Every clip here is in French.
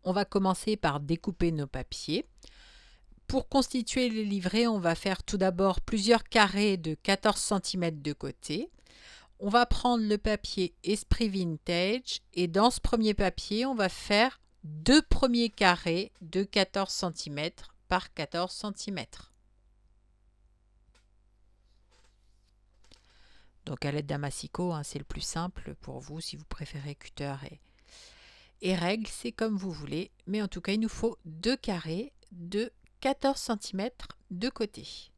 on va commencer par découper nos papiers. Pour constituer les livrets, on va faire tout d'abord plusieurs carrés de 14 cm de côté. On va prendre le papier Esprit Vintage et dans ce premier papier, on va faire 2 premiers carrés de 14 cm par 14 cm. Donc à l'aide d'un massicot, hein, c'est le plus simple pour vous. Si vous préférez cutter et règle, c'est comme vous voulez. Mais en tout cas, il nous faut 2 carrés de 14 cm de côté.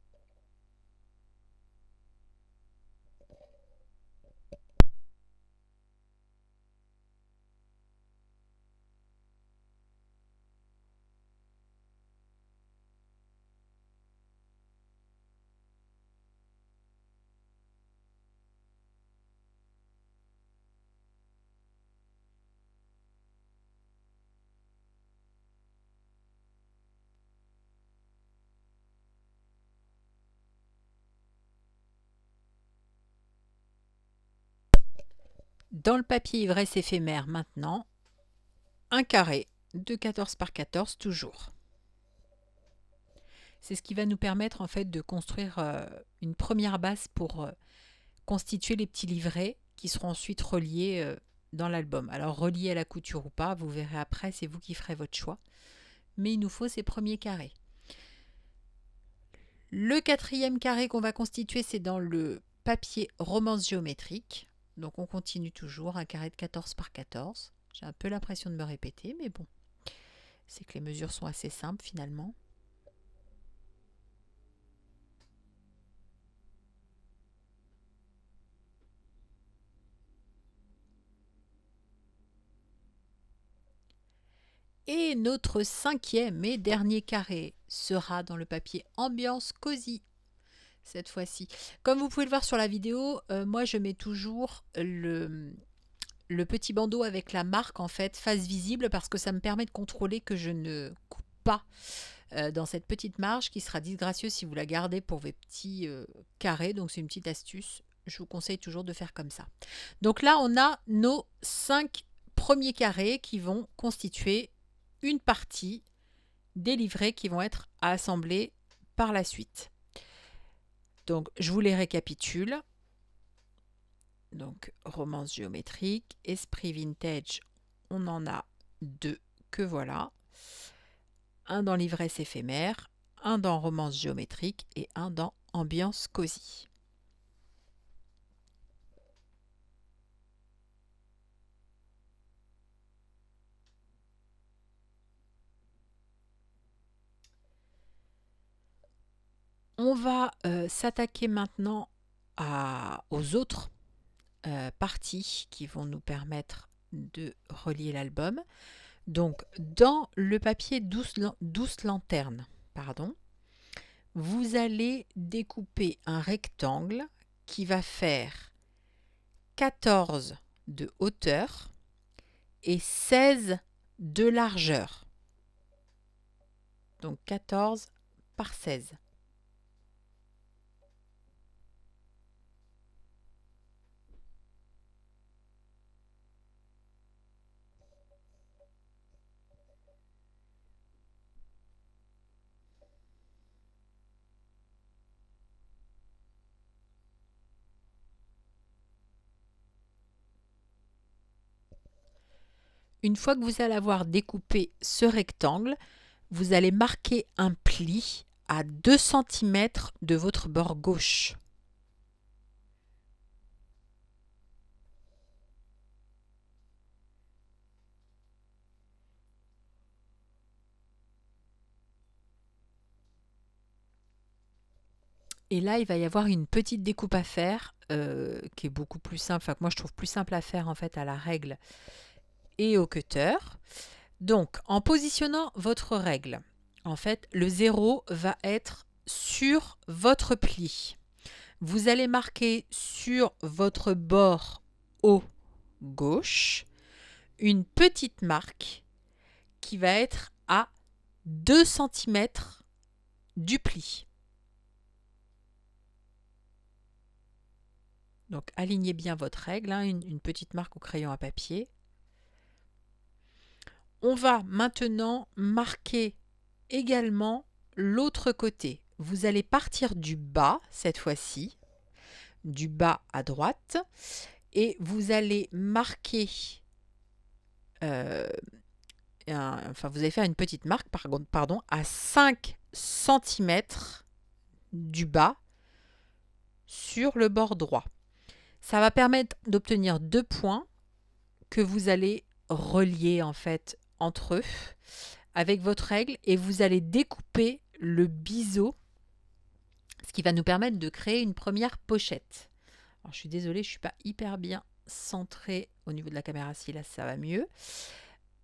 Dans le papier ivresse éphémère maintenant, un carré de 14 par 14 toujours. C'est ce qui va nous permettre en fait de construire une première base pour constituer les petits livrets qui seront ensuite reliés dans l'album. Alors reliés à la couture ou pas, vous verrez après, c'est vous qui ferez votre choix. Mais il nous faut ces premiers carrés. Le quatrième carré qu'on va constituer, c'est dans le papier romance géométrique. Donc on continue toujours, un carré de 14 par 14. J'ai un peu l'impression de me répéter, mais bon, c'est que les mesures sont assez simples finalement. Et notre cinquième et dernier carré sera dans le papier Ambiance Cosy cette fois-ci. Comme vous pouvez le voir sur la vidéo, moi je mets toujours le petit bandeau avec la marque en fait face visible parce que ça me permet de contrôler que je ne coupe pas dans cette petite marge qui sera disgracieuse si vous la gardez pour vos petits carrés. Donc c'est une petite astuce. Je vous conseille toujours de faire comme ça. Donc là on a nos 5 premiers carrés qui vont constituer une partie des livrets qui vont être assemblés par la suite. Donc je vous les récapitule. Donc romance géométrique, esprit vintage, on en a 2 que voilà. Un dans l'ivresse éphémère, un dans romance géométrique et un dans ambiance cosy. On va s'attaquer maintenant aux autres parties qui vont nous permettre de relier l'album. Donc, dans le papier douce lanterne, pardon, vous allez découper un rectangle qui va faire 14 de hauteur et 16 de largeur. Donc 14 par 16. Une fois que vous allez avoir découpé ce rectangle, vous allez marquer un pli à 2 cm de votre bord gauche. Et là, il va y avoir une petite découpe à faire qui est beaucoup plus simple, enfin que moi je trouve plus simple à faire en fait à la règle et au cutter. Donc, en positionnant votre règle, en fait, le 0 va être sur votre pli. Vous allez marquer sur votre bord haut gauche une petite marque qui va être à 2 cm du pli. Donc alignez bien votre règle, hein, une petite marque au crayon à papier. On va maintenant marquer également l'autre côté. Vous allez partir du bas cette fois-ci, du bas à droite, et vous allez marquer, vous allez faire une petite marque, pardon, à 5 cm du bas sur le bord droit. Ça va permettre d'obtenir 2 points que vous allez relier en fait entre eux avec votre règle, et vous allez découper le biseau, ce qui va nous permettre de créer une première pochette. Alors, je suis désolée, je ne suis pas hyper bien centrée au niveau de la caméra. Si là, ça va mieux.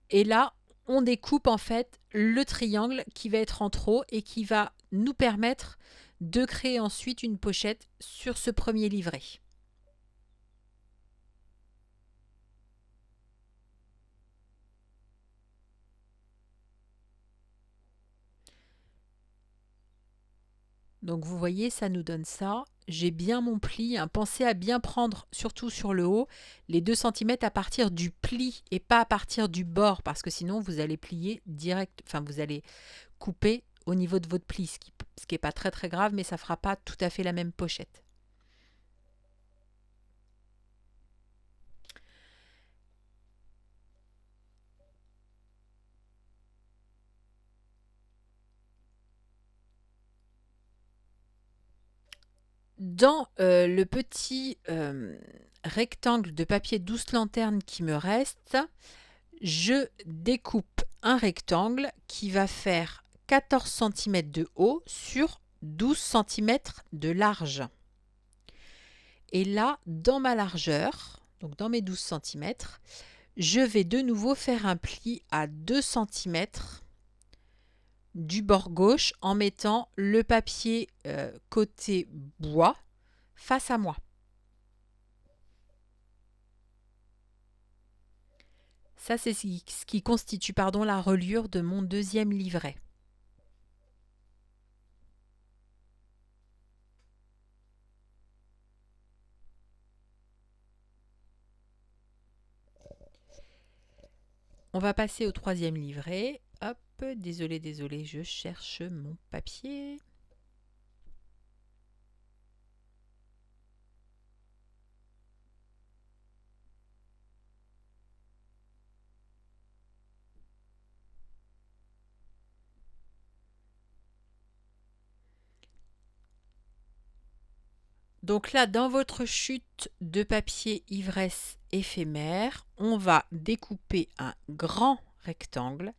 Et là, on découpe en fait le triangle qui va être en trop et qui va nous permettre de créer ensuite une pochette sur ce premier livret. Donc vous voyez, ça nous donne ça. J'ai bien mon pli. Pensez à bien prendre, surtout sur le haut, les 2 cm à partir du pli et pas à partir du bord, parce que sinon vous allez plier direct, vous allez couper au niveau de votre pli, ce qui n'est pas très très grave, mais ça ne fera pas tout à fait la même pochette. Dans le petit rectangle de papier 12 lanternes qui me reste, je découpe un rectangle qui va faire 14 cm de haut sur 12 cm de large. Et là, dans ma largeur, donc dans mes 12 cm, je vais de nouveau faire un pli à 2 cm du bord gauche en mettant le papier côté bois face à moi. Ça, c'est ce qui constitue la reliure de mon deuxième livret. On va passer au troisième livret. Hop, désolé, je cherche mon papier. Donc là, dans votre chute de papier ivresse éphémère, on va découper un grand rectangle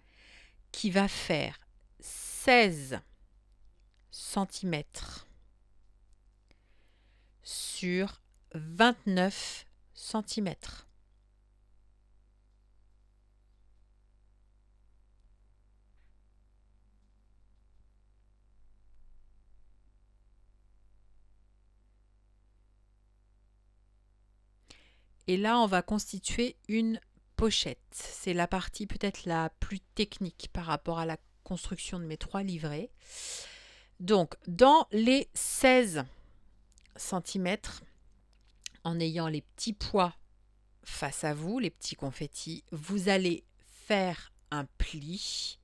qui va faire 16 cm sur 29 cm. Et là, on va constituer une pochette. C'est la partie peut-être la plus technique par rapport à la construction de mes 3 livrets. Donc, dans les 16 cm, en ayant les petits pois face à vous, les petits confettis, vous allez faire un pli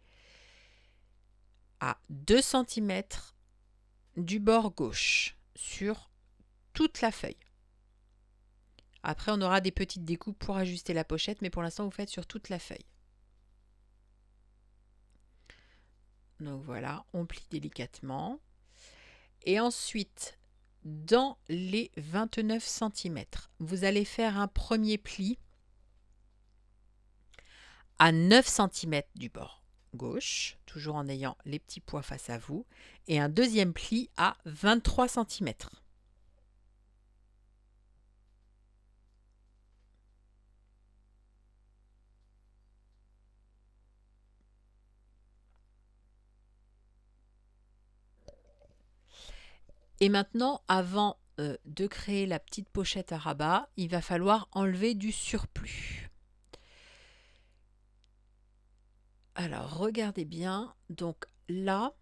à 2 cm du bord gauche sur toute la feuille. Après, on aura des petites découpes pour ajuster la pochette, mais pour l'instant, vous faites sur toute la feuille. Donc voilà, on plie délicatement. Et ensuite, dans les 29 cm, vous allez faire un premier pli à 9 cm du bord gauche, toujours en ayant les petits pois face à vous, et un deuxième pli à 23 cm. Et maintenant, avant de créer la petite pochette à rabat, il va falloir enlever du surplus. Alors, regardez bien. Donc là,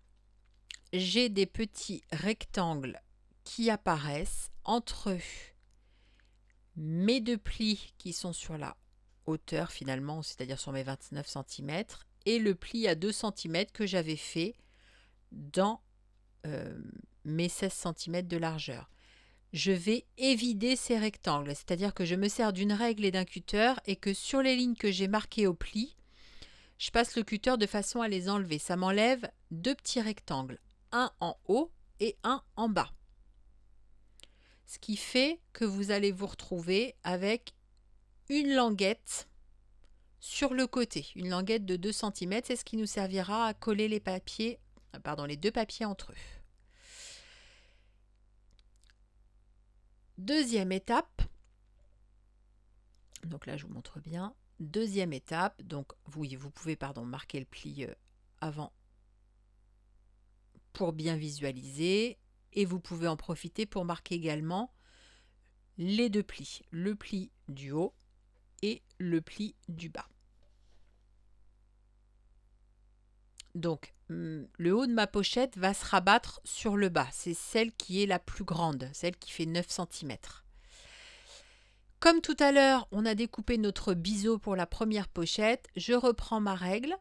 j'ai des petits rectangles qui apparaissent entre mes 2 plis qui sont sur la hauteur finalement, c'est-à-dire sur mes 29 cm, et le pli à 2 cm que j'avais fait dans mes 16 cm de largeur. Je vais évider ces rectangles, c'est-à-dire que je me sers d'une règle et d'un cutter et que sur les lignes que j'ai marquées au pli, je passe le cutter de façon à les enlever. Ça m'enlève 2 petits rectangles, un en haut et un en bas. Ce qui fait que vous allez vous retrouver avec une languette sur le côté, une languette de 2 cm, c'est ce qui nous servira à coller les papiers, les deux papiers entre eux. Deuxième étape, donc là je vous montre bien. Deuxième étape, donc oui, vous pouvez marquer le pli avant pour bien visualiser, et vous pouvez en profiter pour marquer également les deux plis, le pli du haut et le pli du bas. Donc le haut de ma pochette va se rabattre sur le bas, c'est celle qui est la plus grande, celle qui fait 9 cm. Comme tout à l'heure, on a découpé notre biseau pour la première pochette, je reprends ma règle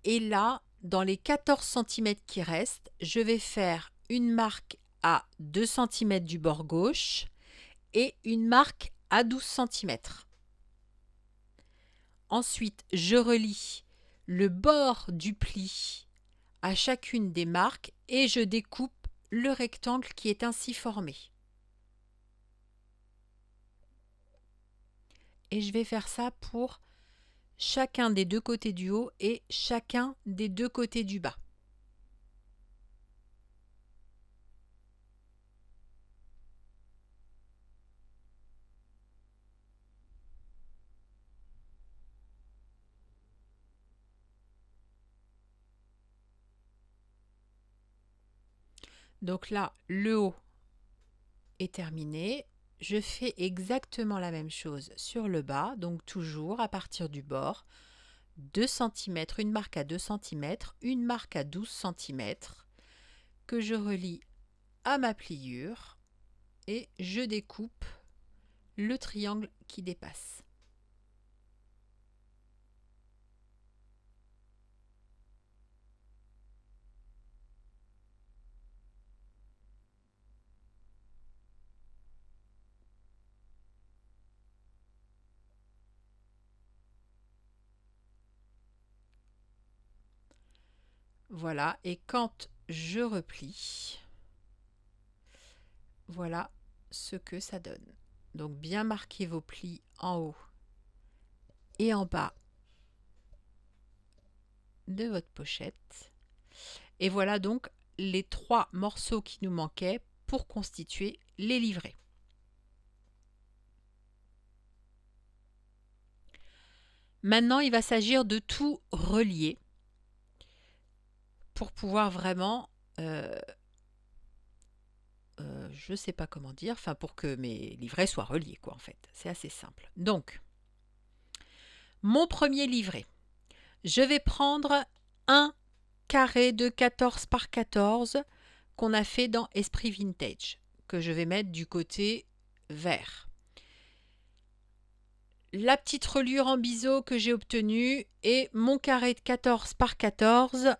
et là, dans les 14 cm qui restent, je vais faire une marque à 2 cm du bord gauche et une marque à 12 cm. Ensuite, je relie le bord du pli à chacune des marques et je découpe le rectangle qui est ainsi formé. Et je vais faire ça pour chacun des deux côtés du haut et chacun des deux côtés du bas. Donc là, le haut est terminé. Je fais exactement la même chose sur le bas, donc toujours à partir du bord, 2 cm, une marque à 2 cm, une marque à 12 cm, que je relie à ma pliure et je découpe le triangle qui dépasse. Voilà, et quand je replie, voilà ce que ça donne. Donc bien marquer vos plis en haut et en bas de votre pochette. Et voilà donc les 3 morceaux qui nous manquaient pour constituer les livrets. Maintenant, il va s'agir de tout relier pour pouvoir vraiment, je ne sais pas comment dire, enfin pour que mes livrets soient reliés, quoi, en fait. C'est assez simple. Donc, mon premier livret, je vais prendre un carré de 14 par 14 qu'on a fait dans Esprit Vintage, que je vais mettre du côté vert. La petite reliure en biseau que j'ai obtenue et mon carré de 14 par 14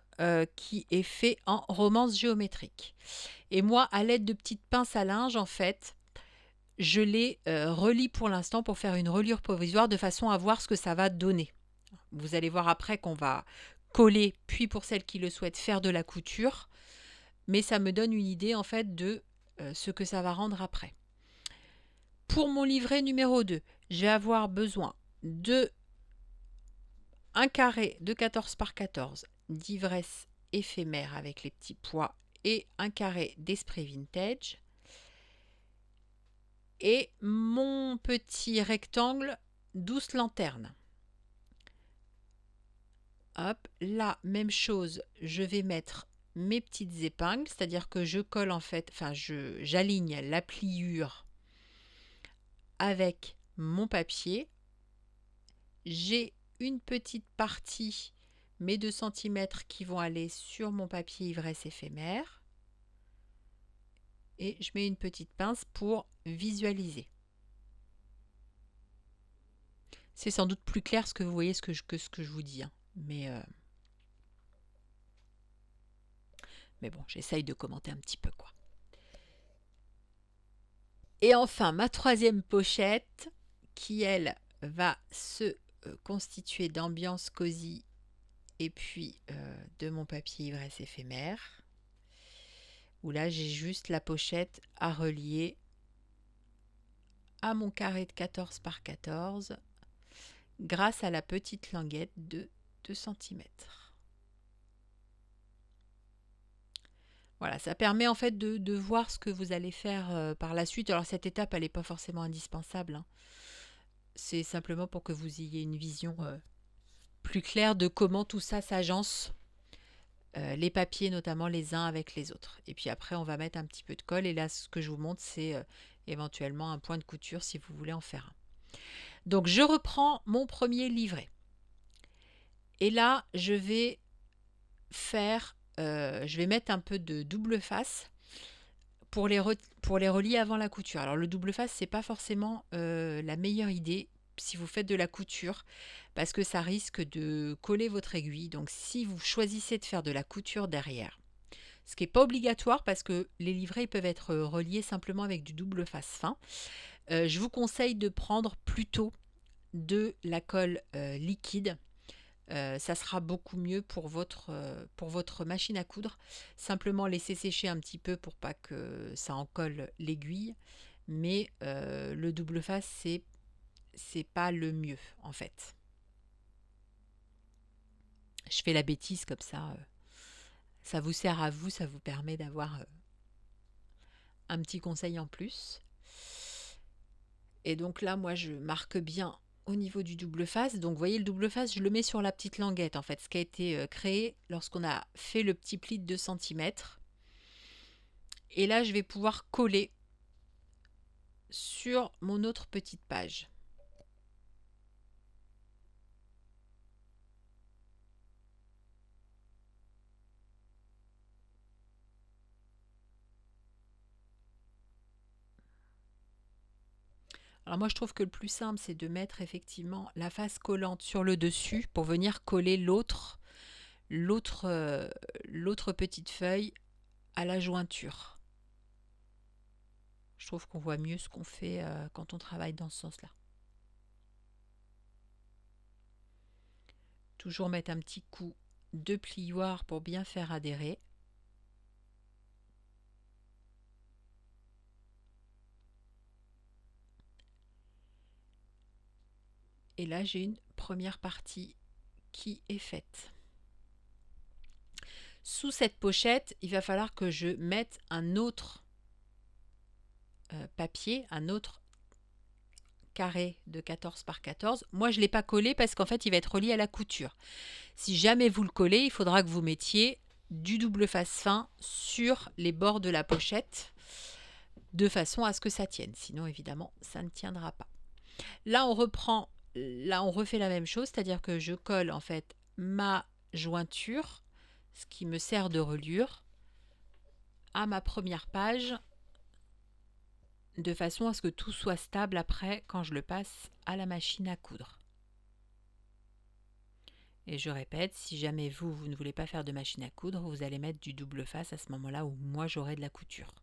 qui est fait en romance géométrique. Et moi, à l'aide de petites pinces à linge, en fait, je les relie pour l'instant pour faire une reliure provisoire de façon à voir ce que ça va donner. Vous allez voir après qu'on va coller, puis pour celles qui le souhaitent, faire de la couture. Mais ça me donne une idée en fait de ce que ça va rendre après. Pour mon livret numéro 2, je vais avoir besoin de un carré de 14 par 14 d'ivresse éphémère avec les petits pois et un carré d'Esprit Vintage. Et mon petit rectangle 12 lanternes. Hop, là, même chose, je vais mettre mes petites épingles, c'est-à-dire que je colle en fait, j'aligne la pliure avec mon papier. J'ai une petite partie, mes 2 cm qui vont aller sur mon papier ivresse éphémère. Et je mets une petite pince pour visualiser. C'est sans doute plus clair ce que vous voyez que ce que je vous dis, hein. Mais bon, j'essaye de commenter un petit peu, quoi. Et enfin, ma troisième pochette, qui elle va se constituer d'ambiance cosy et puis de mon papier ivresse éphémère, où là j'ai juste la pochette à relier à mon carré de 14 par 14 grâce à la petite languette de 2 cm. Voilà, ça permet en fait de voir ce que vous allez faire par la suite. Alors cette étape, elle n'est pas forcément indispensable, hein. C'est simplement pour que vous ayez une vision plus claire de comment tout ça s'agence, les papiers notamment les uns avec les autres. Et puis après, on va mettre un petit peu de colle. Et là, ce que je vous montre, c'est éventuellement un point de couture si vous voulez en faire un. Donc je reprends mon premier livret. Et là, je vais mettre un peu de double face pour les relier avant la couture. Alors le double face, c'est pas forcément la meilleure idée si vous faites de la couture, parce que ça risque de coller votre aiguille. Donc si vous choisissez de faire de la couture derrière, ce qui n'est pas obligatoire parce que les livrets peuvent être reliés simplement avec du double face fin, je vous conseille de prendre plutôt de la colle liquide. Ça sera beaucoup mieux pour votre machine à coudre. Simplement laisser sécher un petit peu pour pas que ça en colle l'aiguille. Mais le double face, c'est pas le mieux en fait. Je fais la bêtise comme ça. Ça vous sert à vous, ça vous permet d'avoir un petit conseil en plus. Et donc là, moi, je marque bien au niveau du double face. Donc vous voyez, le double face, je le mets sur la petite languette en fait, ce qui a été créé lorsqu'on a fait le petit pli de 2 cm. Et là, je vais pouvoir coller sur mon autre petite page. Alors moi je trouve que le plus simple c'est de mettre effectivement la face collante sur le dessus pour venir coller l'autre petite feuille à la jointure. Je trouve qu'on voit mieux ce qu'on fait quand on travaille dans ce sens-là. Toujours mettre un petit coup de plioir pour bien faire adhérer. Et là, j'ai une première partie qui est faite. Sous cette pochette, il va falloir que je mette un autre papier, un autre carré de 14 par 14. Moi, je ne l'ai pas collé parce qu'en fait, il va être relié à la couture. Si jamais vous le collez, il faudra que vous mettiez du double face fin sur les bords de la pochette de façon à ce que ça tienne. Sinon, évidemment, ça ne tiendra pas. Là, on refait la même chose, c'est-à-dire que je colle en fait ma jointure, ce qui me sert de reliure, à ma première page, de façon à ce que tout soit stable après quand je le passe à la machine à coudre. Et je répète, si jamais vous ne voulez pas faire de machine à coudre, vous allez mettre du double face à ce moment-là où moi j'aurai de la couture.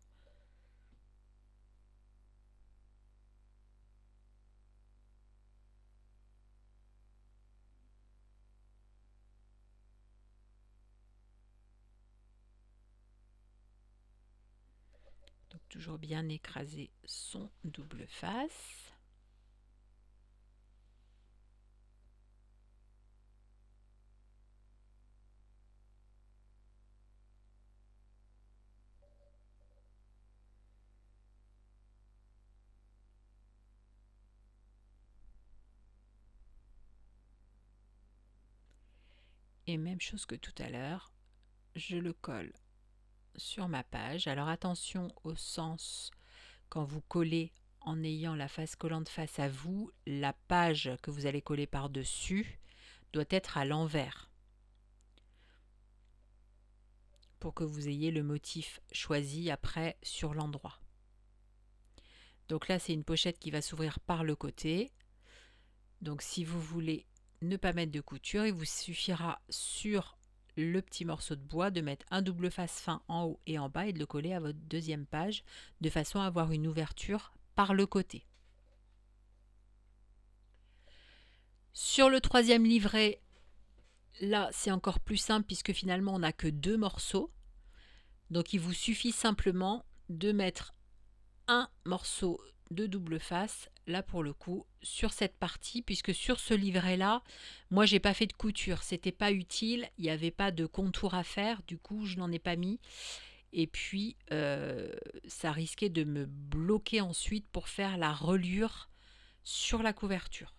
Donc toujours bien écraser son double face. Et même chose que tout à l'heure, je le colle sur ma page. Alors attention au sens quand vous collez en ayant la face collante face à vous, la page que vous allez coller par-dessus doit être à l'envers pour que vous ayez le motif choisi après sur l'endroit. Donc là, c'est une pochette qui va s'ouvrir par le côté. Donc si vous voulez ne pas mettre de couture, il vous suffira sur le petit morceau de bois de mettre un double face fin en haut et en bas et de le coller à votre deuxième page de façon à avoir une ouverture par le côté. Sur le troisième livret, là c'est encore plus simple puisque finalement on n'a que 2 morceaux. Donc il vous suffit simplement de mettre un morceau de double face, là pour le coup, sur cette partie, puisque sur ce livret-là, moi j'ai pas fait de couture, c'était pas utile, il n'y avait pas de contour à faire, du coup je n'en ai pas mis. Et puis ça risquait de me bloquer ensuite pour faire la reliure sur la couverture.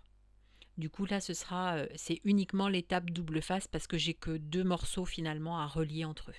Du coup là c'est uniquement l'étape double face parce que j'ai que 2 morceaux finalement à relier entre eux.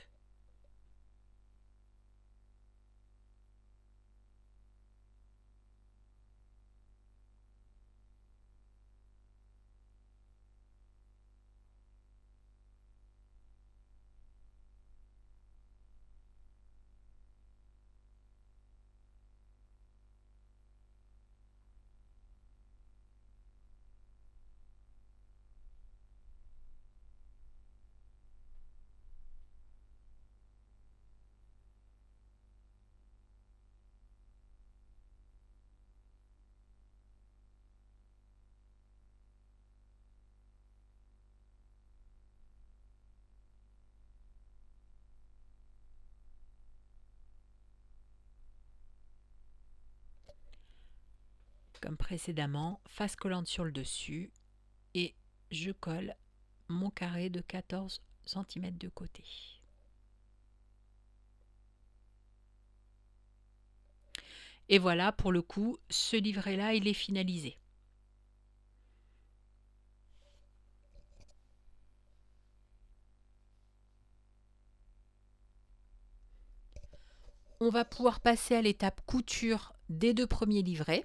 Comme précédemment, face collante sur le dessus et je colle mon carré de 14 cm de côté. Et voilà, pour le coup, ce livret-là, il est finalisé. On va pouvoir passer à l'étape couture des 2 premiers livrets.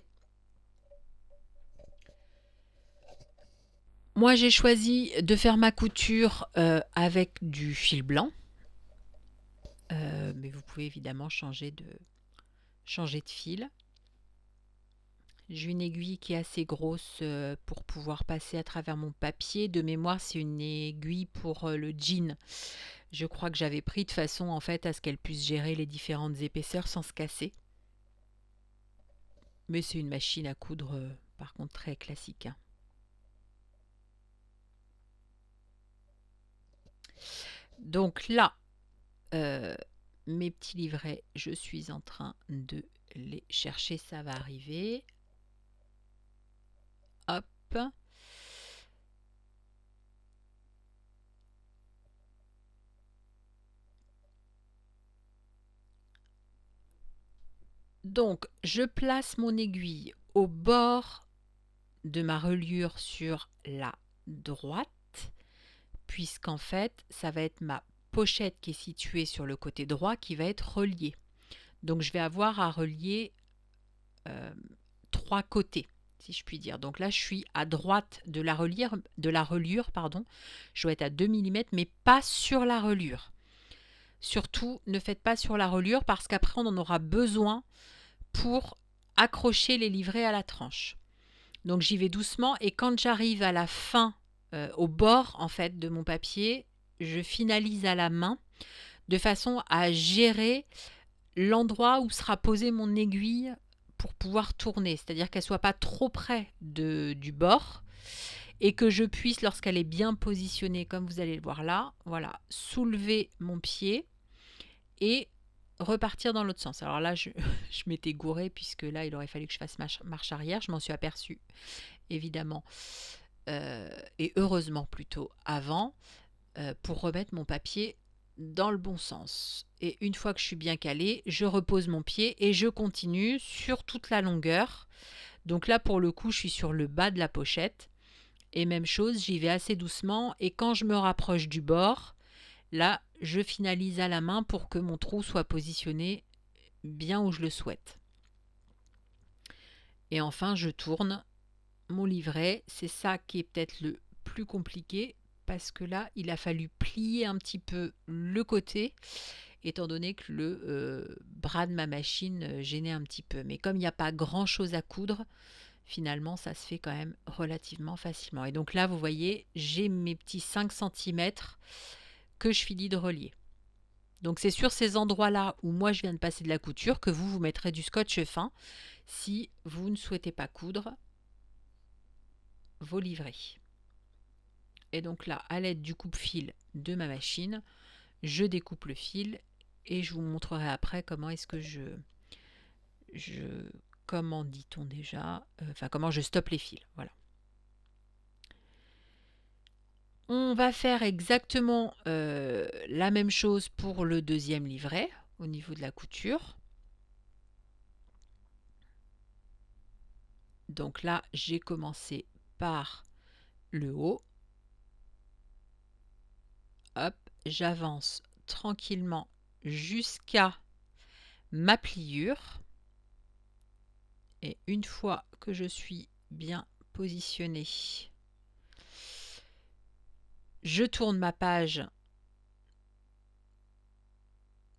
Moi, j'ai choisi de faire ma couture avec du fil blanc. Mais vous pouvez évidemment changer de fil. J'ai une aiguille qui est assez grosse pour pouvoir passer à travers mon papier. De mémoire, c'est une aiguille pour le jean. Je crois que j'avais pris de façon en fait à ce qu'elle puisse gérer les différentes épaisseurs sans se casser. Mais c'est une machine à coudre par contre très classique, hein. Donc là, mes petits livrets, je suis en train de les chercher, ça va arriver. Hop. Donc, je place mon aiguille au bord de ma reliure sur la droite, puisqu'en fait, ça va être ma pochette qui est située sur le côté droit qui va être reliée. Donc, je vais avoir à relier 3 côtés, si je puis dire. Donc là, je suis à droite de la reliure, pardon. Je dois être à 2 mm, mais pas sur la reliure. Surtout, ne faites pas sur la reliure parce qu'après, on en aura besoin pour accrocher les livrets à la tranche. Donc j'y vais doucement et quand j'arrive à la fin, au bord en fait de mon papier, je finalise à la main de façon à gérer l'endroit où sera posée mon aiguille pour pouvoir tourner, c'est-à-dire qu'elle soit pas trop près du bord et que je puisse, lorsqu'elle est bien positionnée comme vous allez le voir là, voilà, soulever mon pied et repartir dans l'autre sens. Alors là, je m'étais gourée puisque là, il aurait fallu que je fasse marche arrière. Je m'en suis aperçue, évidemment, et heureusement plutôt avant, pour remettre mon papier dans le bon sens. Et une fois que je suis bien calée, je repose mon pied et je continue sur toute la longueur. Donc là, pour le coup, je suis sur le bas de la pochette. Et même chose, j'y vais assez doucement. Et quand je me rapproche du bord, là, je finalise à la main pour que mon trou soit positionné bien où je le souhaite. Et enfin, je tourne mon livret. C'est ça qui est peut-être le plus compliqué parce que là, il a fallu plier un petit peu le côté étant donné que le bras de ma machine gênait un petit peu. Mais comme il n'y a pas grand-chose à coudre, finalement ça se fait quand même relativement facilement. Et donc là vous voyez, j'ai mes petits 5 cm que je finis de relier. Donc c'est sur ces endroits-là où moi je viens de passer de la couture que vous mettrez du scotch fin si vous ne souhaitez pas coudre vos livrets. Et donc là, à l'aide du coupe-fil de ma machine, je découpe le fil et je vous montrerai après comment est-ce que comment dit-on déjà, comment je stoppe les fils. Voilà. On va faire exactement la même chose pour le deuxième livret au niveau de la couture. Donc là, j'ai commencé par le haut. Hop, j'avance tranquillement jusqu'à ma pliure. Et une fois que je suis bien positionnée, je tourne ma page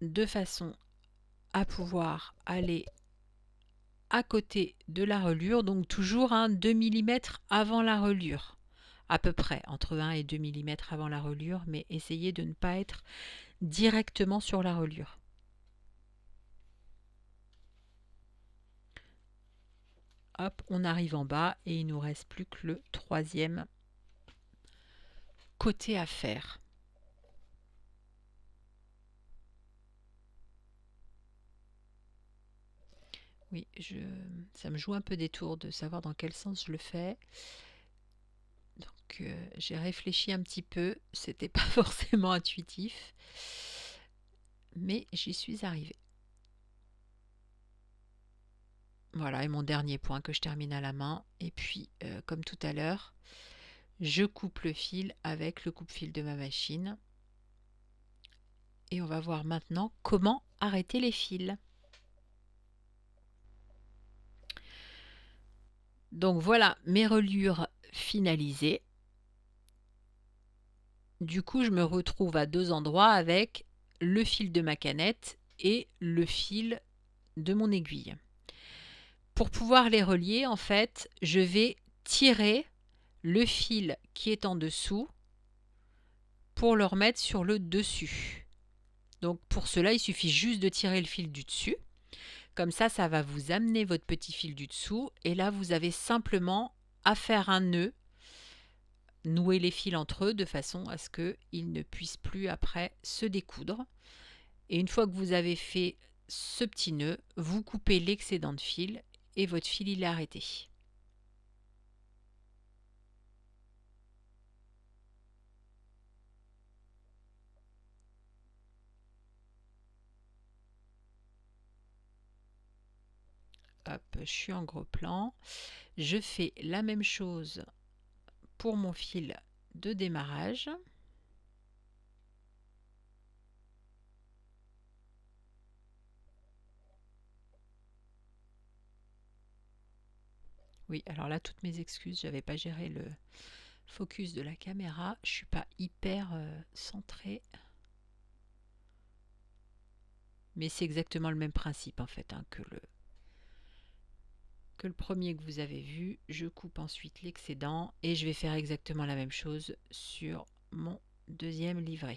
de façon à pouvoir aller à côté de la reliure, donc toujours 2 mm avant la reliure, à peu près entre 1 et 2 mm avant la reliure, mais essayez de ne pas être directement sur la reliure. Hop, on arrive en bas et il nous reste plus que le troisième côté à faire. Oui, ça me joue un peu des tours de savoir dans quel sens je le fais. Donc j'ai réfléchi un petit peu, c'était pas forcément intuitif, mais j'y suis arrivée. Voilà, et mon dernier point que je termine à la main. Et puis, comme tout à l'heure, je coupe le fil avec le coupe-fil de ma machine. Et on va voir maintenant comment arrêter les fils. Donc voilà mes reliures finalisées. Du coup, je me retrouve à deux endroits avec le fil de ma canette et le fil de mon aiguille. Pour pouvoir les relier, en fait, je vais tirer le fil qui est en dessous pour le remettre sur le dessus. Donc pour cela, il suffit juste de tirer le fil du dessus. Comme ça, ça va vous amener votre petit fil du dessous. Et là, vous avez simplement à faire un nœud, nouer les fils entre eux de façon à ce qu'ils ne puissent plus après se découdre. Et une fois que vous avez fait ce petit nœud, vous coupez l'excédent de fil et votre fil il est arrêté. Hop, je suis en gros plan. Je fais la même chose pour mon fil de démarrage. Oui, alors là, toutes mes excuses, j'avais pas géré le focus de la caméra. Je suis pas hyper centrée. Mais c'est exactement le même principe en fait que le premier que vous avez vu. Je coupe ensuite l'excédent et je vais faire exactement la même chose sur mon deuxième livret.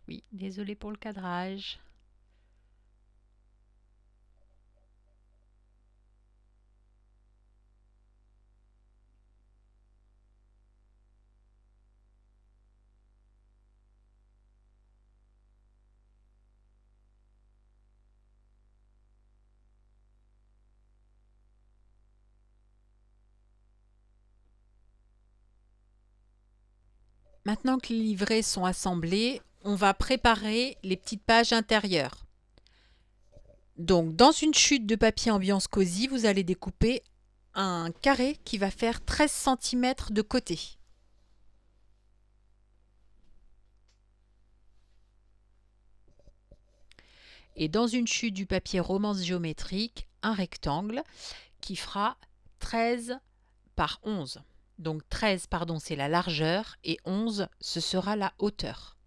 Oui, désolé pour le cadrage. Maintenant que les livrets sont assemblés, on va préparer les petites pages intérieures. Donc, dans une chute de papier ambiance cosy, vous allez découper un carré qui va faire 13 cm de côté. Et dans une chute du papier romance géométrique, un rectangle qui fera 13 par 11. Donc 13, pardon, c'est la largeur et 11, ce sera la hauteur.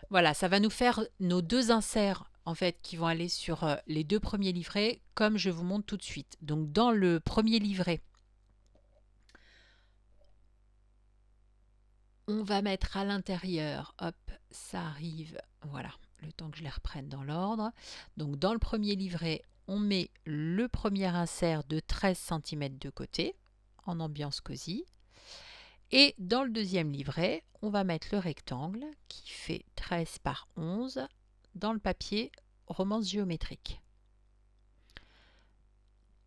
Voilà, ça va nous faire nos deux inserts en fait qui vont aller sur les deux premiers livrets comme je vous montre tout de suite. Donc dans le premier livret, on va mettre à l'intérieur, hop, ça arrive, voilà, le temps que je les reprenne dans l'ordre. Donc dans le premier livret, on met le premier insert de 13 cm de côté en ambiance cosy. Et dans le deuxième livret, on va mettre le rectangle qui fait 13 par 11 dans le papier romance géométrique.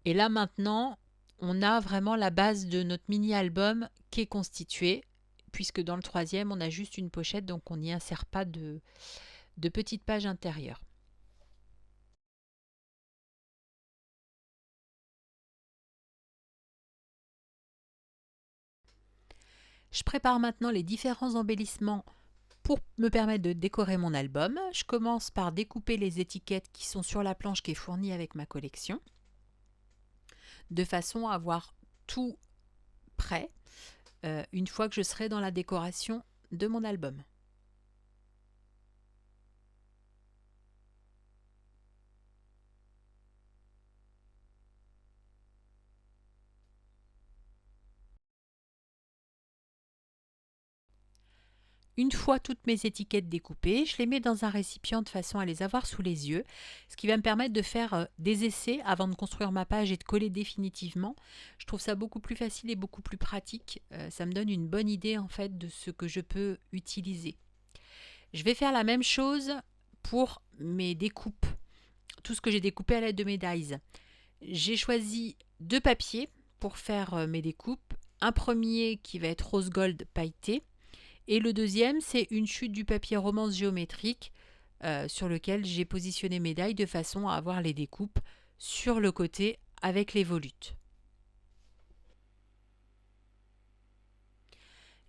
Et là maintenant, on a vraiment la base de notre mini-album qui est constituée, puisque dans le troisième, on a juste une pochette, donc on n'y insère pas de petites pages intérieures. Je prépare maintenant les différents embellissements pour me permettre de décorer mon album. Je commence par découper les étiquettes qui sont sur la planche qui est fournie avec ma collection, de façon à avoir tout prêt une fois que je serai dans la décoration de mon album. Une fois toutes mes étiquettes découpées, je les mets dans un récipient de façon à les avoir sous les yeux, ce qui va me permettre de faire des essais avant de construire ma page et de coller définitivement. Je trouve ça beaucoup plus facile et beaucoup plus pratique. Ça me donne une bonne idée en fait de ce que je peux utiliser. Je vais faire la même chose pour mes découpes, tout ce que j'ai découpé à l'aide de mes dies. J'ai choisi deux papiers pour faire mes découpes. Un premier qui va être rose gold pailleté, et le deuxième, c'est une chute du papier romance géométrique sur lequel j'ai positionné mes dies de façon à avoir les découpes sur le côté avec les volutes.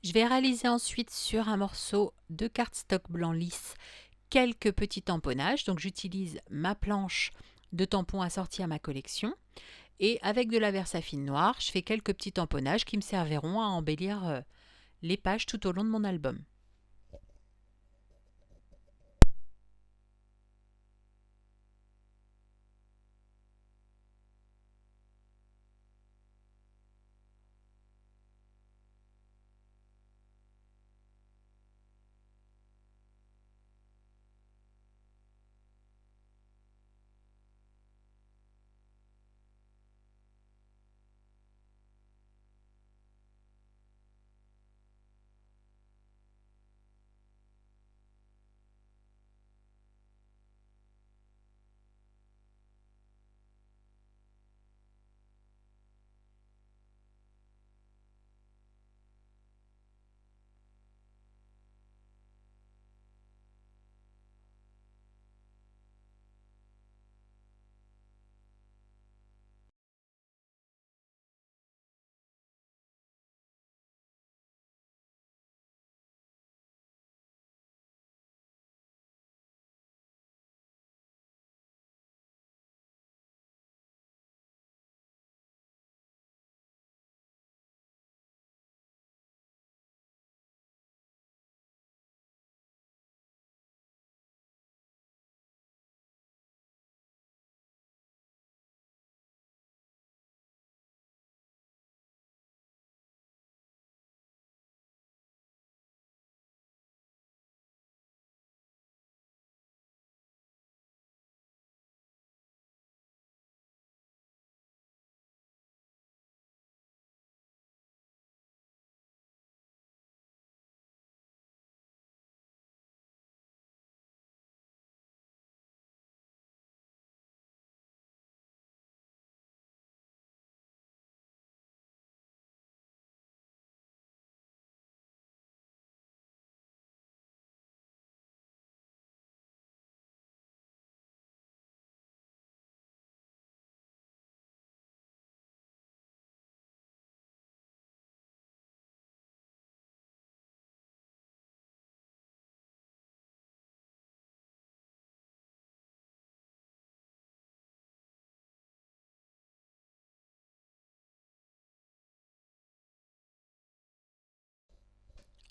Je vais réaliser ensuite sur un morceau de cardstock blanc lisse quelques petits tamponnages. Donc j'utilise ma planche de tampons assortie à ma collection. Et avec de la Versafine noire, je fais quelques petits tamponnages qui me serviront à embellir les pages tout au long de mon album.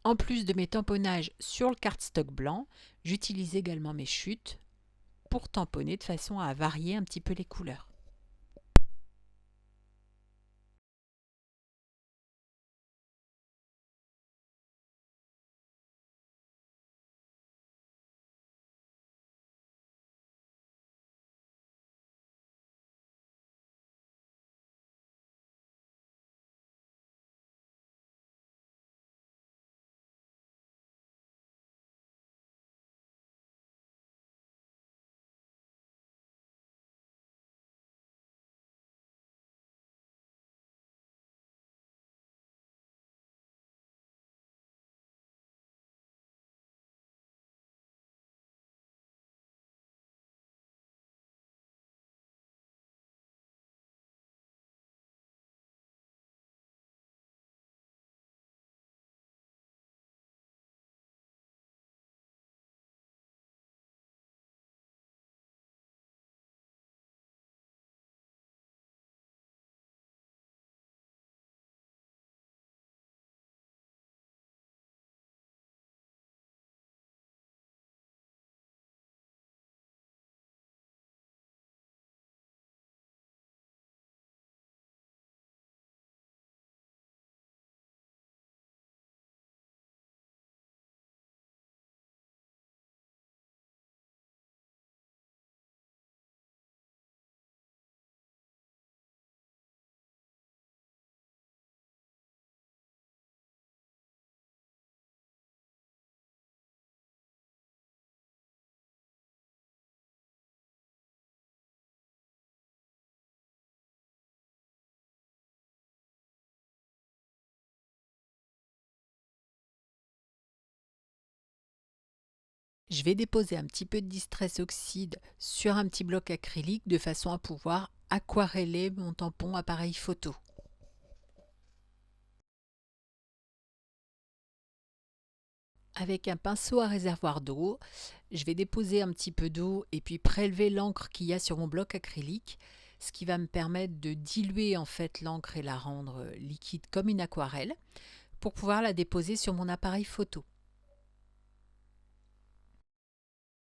En plus de mes tamponnages sur le cardstock blanc, j'utilise également mes chutes pour tamponner de façon à varier un petit peu les couleurs. Je vais déposer un petit peu de Distress Oxide sur un petit bloc acrylique de façon à pouvoir aquareller mon tampon appareil photo. Avec un pinceau à réservoir d'eau, je vais déposer un petit peu d'eau et puis prélever l'encre qu'il y a sur mon bloc acrylique, ce qui va me permettre de diluer en fait l'encre et la rendre liquide comme une aquarelle pour pouvoir la déposer sur mon appareil photo.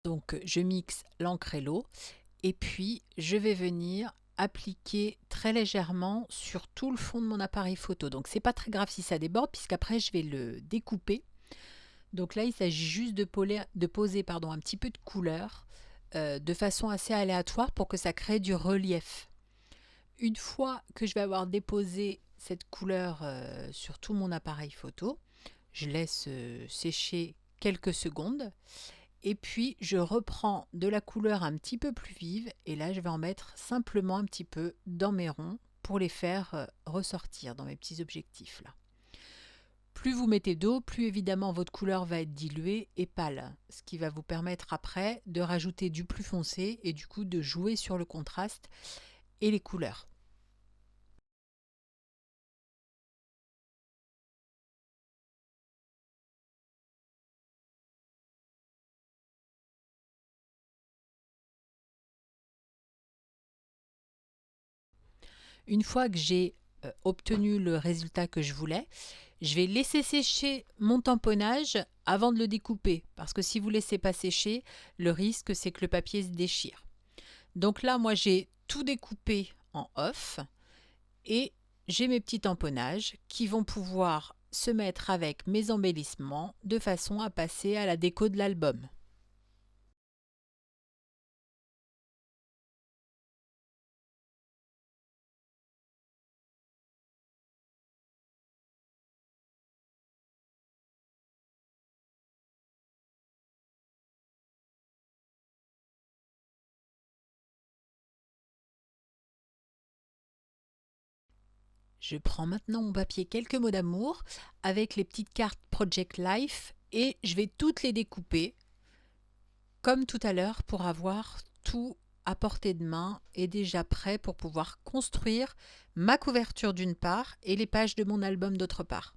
Donc je mixe l'encre et l'eau et puis je vais venir appliquer très légèrement sur tout le fond de mon appareil photo. Donc c'est pas très grave si ça déborde puisqu'après je vais le découper. Donc là il s'agit juste de poser un petit peu de couleur de façon assez aléatoire pour que ça crée du relief. Une fois que je vais avoir déposé cette couleur sur tout mon appareil photo, je laisse sécher quelques secondes et puis je reprends de la couleur un petit peu plus vive et là je vais en mettre simplement un petit peu dans mes ronds pour les faire ressortir dans mes petits objectifs là. Plus vous mettez d'eau, plus évidemment votre couleur va être diluée et pâle, ce qui va vous permettre après de rajouter du plus foncé et du coup de jouer sur le contraste et les couleurs. Une fois que j'ai obtenu le résultat que je voulais, je vais laisser sécher mon tamponnage avant de le découper parce que si vous ne laissez pas sécher, le risque c'est que le papier se déchire. Donc là, moi j'ai tout découpé en off et j'ai mes petits tamponnages qui vont pouvoir se mettre avec mes embellissements de façon à passer à la déco de l'album. Je prends maintenant mon papier Quelques mots d'amour avec les petites cartes Project Life et je vais toutes les découper comme tout à l'heure pour avoir tout à portée de main et déjà prêt pour pouvoir construire ma couverture d'une part et les pages de mon album d'autre part.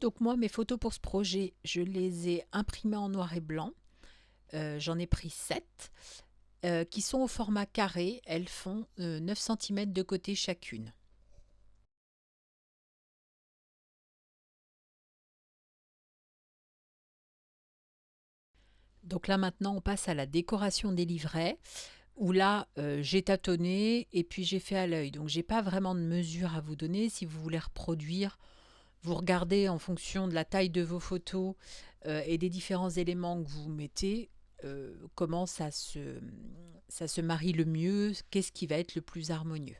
Donc moi, mes photos pour ce projet, je les ai imprimées en noir et blanc. J'en ai pris 7 qui sont au format carré. Elles font 9 cm de côté chacune. Donc là maintenant, on passe à la décoration des livrets, où là, j'ai tâtonné et puis j'ai fait à l'œil. Donc j'ai pas vraiment de mesure à vous donner. Si vous voulez reproduire, vous regardez en fonction de la taille de vos photos et des différents éléments que vous mettez, comment ça se marie le mieux, qu'est-ce qui va être le plus harmonieux.